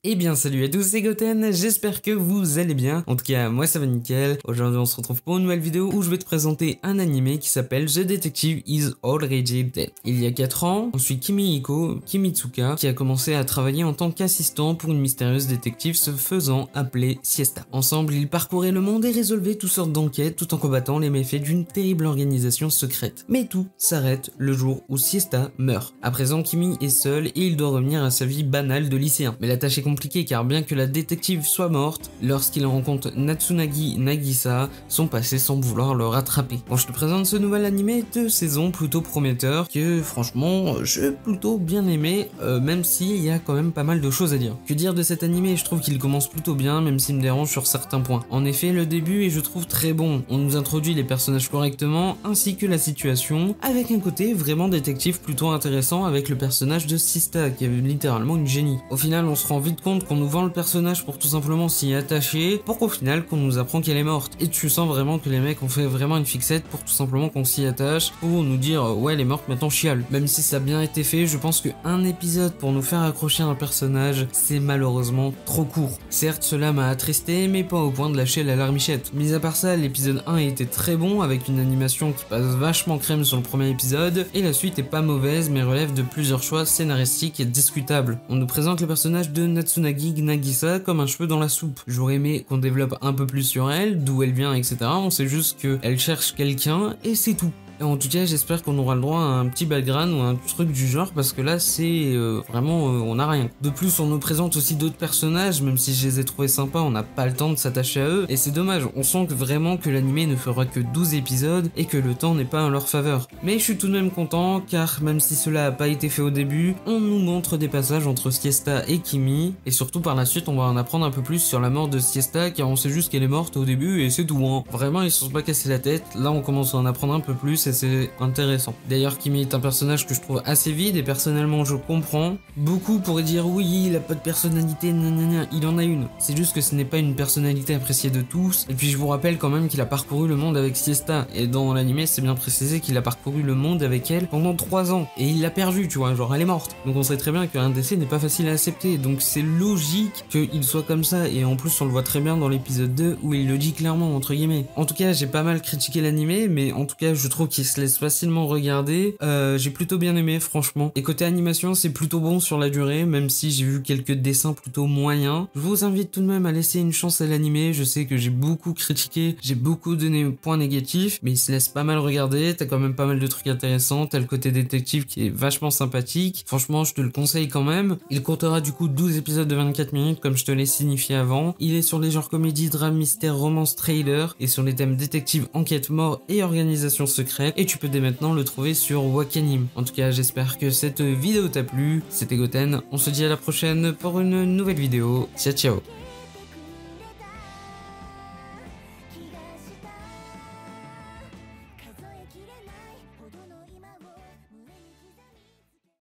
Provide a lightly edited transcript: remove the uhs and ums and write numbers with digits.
Eh bien salut à tous, c'est Goten, j'espère que vous allez bien. En tout cas, moi ça va nickel. Aujourd'hui on se retrouve pour une nouvelle vidéo où je vais te présenter un animé qui s'appelle The Detective is Already Dead. Il y a 4 ans, on suit Kimihiko Kimitsuka qui a commencé à travailler en tant qu'assistant pour une mystérieuse détective se faisant appeler Siesta. Ensemble, ils parcouraient le monde et résolvaient toutes sortes d'enquêtes tout en combattant les méfaits d'une terrible organisation secrète. Mais tout s'arrête le jour où Siesta meurt. À présent, Kimi est seul et il doit revenir à sa vie banale de lycéen. Mais la tâche est compliqué car bien que la détective soit morte, lorsqu'il rencontre Natsunagi Nagisa, son passé semble vouloir le rattraper. Bon, je te présente ce nouvel animé de saison plutôt prometteur que franchement j'ai plutôt bien aimé, même s'il y a quand même pas mal de choses à dire. Que dire de cet animé? Je trouve qu'il commence plutôt bien, même s'il me dérange sur certains points. En effet, le début est je trouve très bon. On nous introduit les personnages correctement ainsi que la situation, avec un côté vraiment détective plutôt intéressant avec le personnage de Siesta qui est littéralement une génie. Au final, on se rend vite compte qu'on nous vend le personnage pour tout simplement s'y attacher, pour qu'au final qu'on nous apprend qu'elle est morte. Et tu sens vraiment que les mecs ont fait vraiment une fixette pour tout simplement qu'on s'y attache, pour nous dire ouais elle est morte maintenant chiale. Même si ça a bien été fait, je pense qu'un épisode pour nous faire accrocher un personnage, c'est malheureusement trop court. Certes cela m'a attristé, mais pas au point de lâcher la larmichette. Mis à part ça, l'épisode 1 était très bon avec une animation qui passe vachement crème sur le premier épisode, et la suite est pas mauvaise mais relève de plusieurs choix scénaristiques et discutables. On nous présente le personnage de Natsunagi Nagisa comme un cheveu dans la soupe. J'aurais aimé qu'on développe un peu plus sur elle, d'où elle vient, etc. On sait juste qu'elle cherche quelqu'un et c'est tout. Et en tout cas, j'espère qu'on aura le droit à un petit background ou un truc du genre parce que là, c'est vraiment, on n'a rien. De plus, on nous présente aussi d'autres personnages, même si je les ai trouvés sympas, on n'a pas le temps de s'attacher à eux. Et c'est dommage, on sent vraiment que l'animé ne fera que 12 épisodes et que le temps n'est pas en leur faveur. Mais je suis tout de même content car même si cela n'a pas été fait au début, on nous montre des passages entre Siesta et Kimi. Et surtout par la suite, on va en apprendre un peu plus sur la mort de Siesta car on sait juste qu'elle est morte au début et c'est tout. Hein. Vraiment, ils se sont pas cassés la tête. Là, on commence à en apprendre un peu plus. Et c'est intéressant. D'ailleurs, Kimi est un personnage que je trouve assez vide et personnellement je comprends. Beaucoup pourraient dire oui, il a pas de personnalité, nanana. Il en a une. C'est juste que ce n'est pas une personnalité appréciée de tous. Et puis je vous rappelle quand même qu'il a parcouru le monde avec Siesta. Et dans l'animé, c'est bien précisé qu'il a parcouru le monde avec elle pendant 3 ans. Et il l'a perdu, tu vois, genre elle est morte. Donc on sait très bien qu'un décès n'est pas facile à accepter. Donc c'est logique qu'il soit comme ça. Et en plus, on le voit très bien dans l'épisode 2 où il le dit clairement, entre guillemets. En tout cas, j'ai pas mal critiqué l'animé, mais en tout cas, je trouve qu'il se laisse facilement regarder. J'ai plutôt bien aimé franchement. Et côté animation, c'est plutôt bon sur la durée, même si j'ai vu quelques dessins plutôt moyens. Je vous invite tout de même à laisser une chance à l'animé. Je sais que j'ai beaucoup critiqué, j'ai beaucoup donné points négatifs, mais il se laisse pas mal regarder. T'as quand même pas mal de trucs intéressants. T'as le côté détective qui est vachement sympathique. Franchement, je te le conseille quand même. Il comptera du coup 12 épisodes de 24 minutes comme je te l'ai signifié avant. Il est sur les genres comédie, drame, mystère, romance, trailer et sur les thèmes détective, enquête, mort et organisation secrète. Et tu peux dès maintenant le trouver sur Wakanim. En tout cas, j'espère que cette vidéo t'a plu. C'était Goten. On se dit à la prochaine pour une nouvelle vidéo. Ciao, ciao.